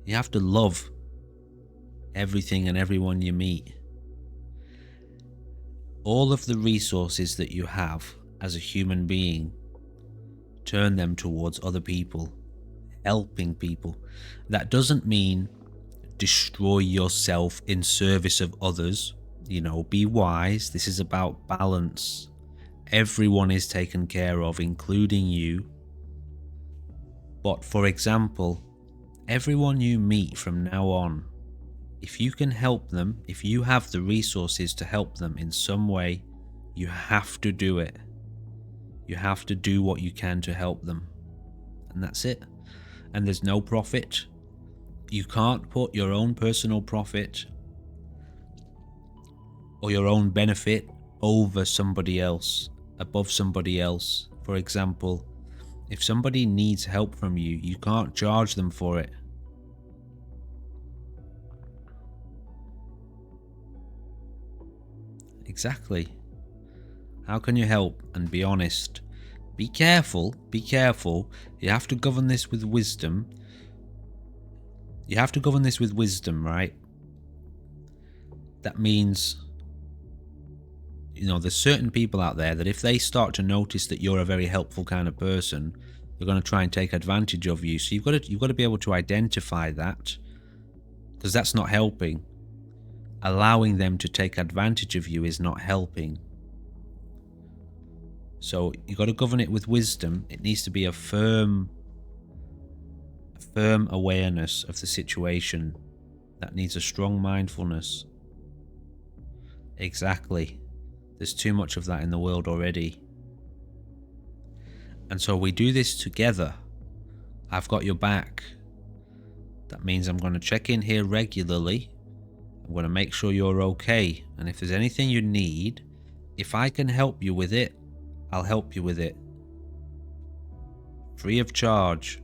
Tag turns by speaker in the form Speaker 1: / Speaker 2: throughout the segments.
Speaker 1: You have to love everything and everyone you meet. All of the resources that you have as a human being, turn them towards other people, helping people. That doesn't mean destroy yourself in service of others. Be wise. This is about balance. Everyone is taken care of, including you. But for example, everyone you meet from now on, if you can help them, if you have the resources to help them in some way, you have to do it. You have to do what you can to help them. And that's it. And there's no profit. You can't put your own personal profit or your own benefit over somebody else, above somebody else. For example, if somebody needs help from you, you can't charge them for it. Exactly. How can you help? And be honest. Be careful. You have to govern this with wisdom. Right? That means, there's certain people out there that if they start to notice that you're a very helpful kind of person, they're going to try and take advantage of you. So you've got to be able to identify that, because that's not helping. Allowing them to take advantage of you is not helping. So you've got to govern it with wisdom. It needs to be a firm awareness of the situation. That needs a strong mindfulness. Exactly. There's too much of that in the world already. And so we do this together. I've got your back. That means I'm going to check in here regularly. I'm going to make sure you're okay. And if there's anything you need, if I can help you with it, I'll help you with it. Free of charge.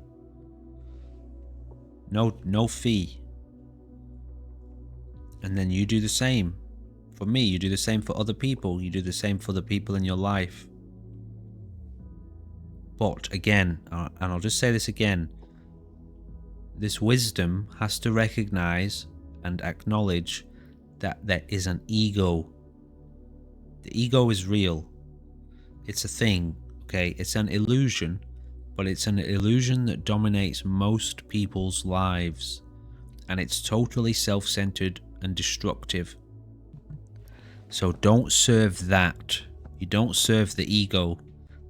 Speaker 1: No fee. And then you do the same for me. You do the same for other people. You do the same for the people in your life. But again, and I'll just say this again, this wisdom has to recognize and acknowledge that there is an ego. The ego is real. It's a thing, okay? It's an illusion, but it's an illusion that dominates most people's lives, and it's totally self-centered and destructive. So don't serve that. You don't serve the ego.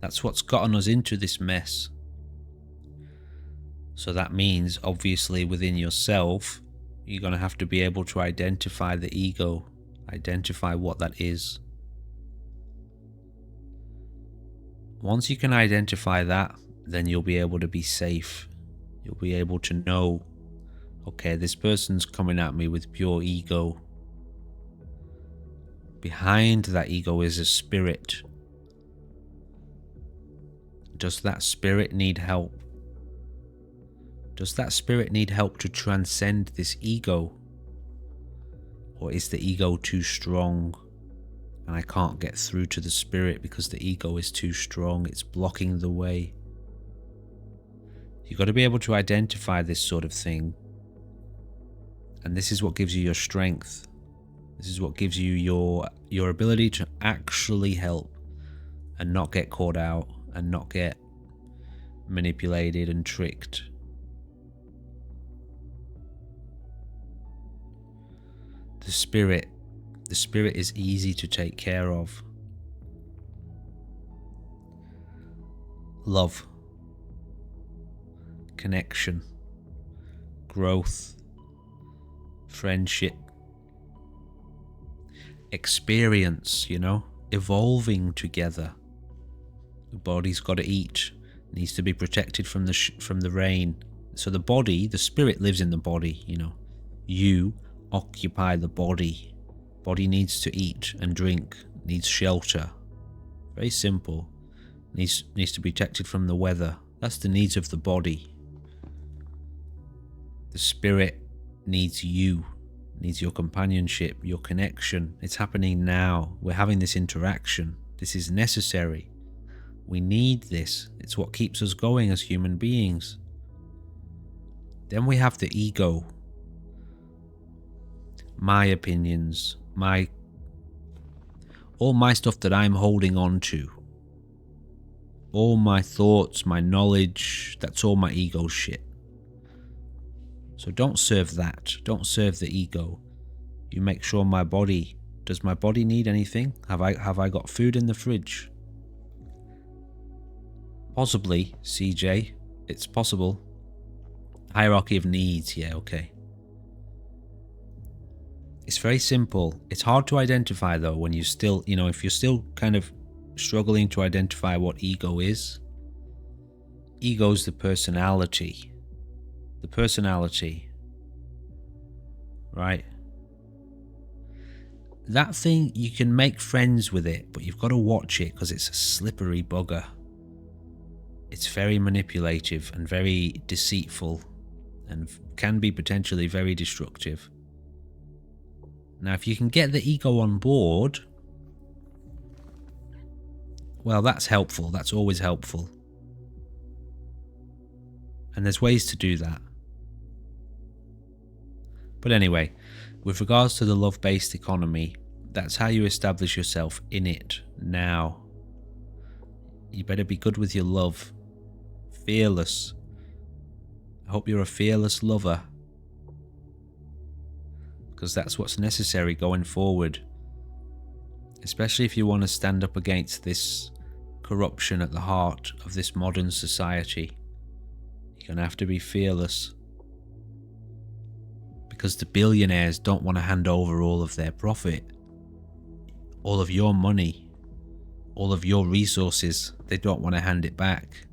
Speaker 1: That's what's gotten us into this mess. So that means, obviously, within yourself, you're going to have to be able to identify the ego, identify what that is. Once you can identify that, then you'll be able to be safe. You'll be able to know, okay, this person's coming at me with pure ego. Behind that ego is a spirit. Does that spirit need help? Does that spirit need help to transcend this ego? Or is the ego too strong? And I can't get through to the spirit because the ego is too strong. It's blocking the way. You've got to be able to identify this sort of thing. And this is what gives you your strength. This is what gives you your ability to actually help and not get caught out and not get manipulated and tricked. The spirit is easy to take care of. Love, connection, growth, friendship, experience, evolving together. The body's got to eat, needs to be protected from the rain. So the spirit lives in the body, You occupy the body. Body needs to eat and drink, needs shelter. Very simple. Needs to be protected from the weather. That's the needs of the body. The spirit needs you, needs your companionship, your connection. It's happening now. We're having this interaction. This is necessary. We need this. It's what keeps us going as human beings. Then we have the ego. My opinions, all my stuff that I'm holding on to. All my thoughts, my knowledge, that's all my ego shit. So don't serve that. Don't serve the ego. You make sure my body, does my body need anything? Have I got food in the fridge? Possibly, CJ. It's possible. Hierarchy of needs, yeah, okay. It's very simple. It's hard to identify though when you still, if you're still kind of struggling to identify what ego is. Ego's the personality. The personality. Right? That thing, you can make friends with it, but you've got to watch it because it's a slippery bugger. It's very manipulative and very deceitful and can be potentially very destructive. Now, if you can get the ego on board, well, that's helpful. That's always helpful. And there's ways to do that. But anyway, with regards to the love-based economy, that's how you establish yourself in it now. You better be good with your love. Fearless. I hope you're a fearless lover. Because that's what's necessary going forward. Especially if you want to stand up against this corruption at the heart of this modern society. You're going to have to be fearless. Because the billionaires don't want to hand over all of their profit. All of your money. All of your resources. They don't want to hand it back.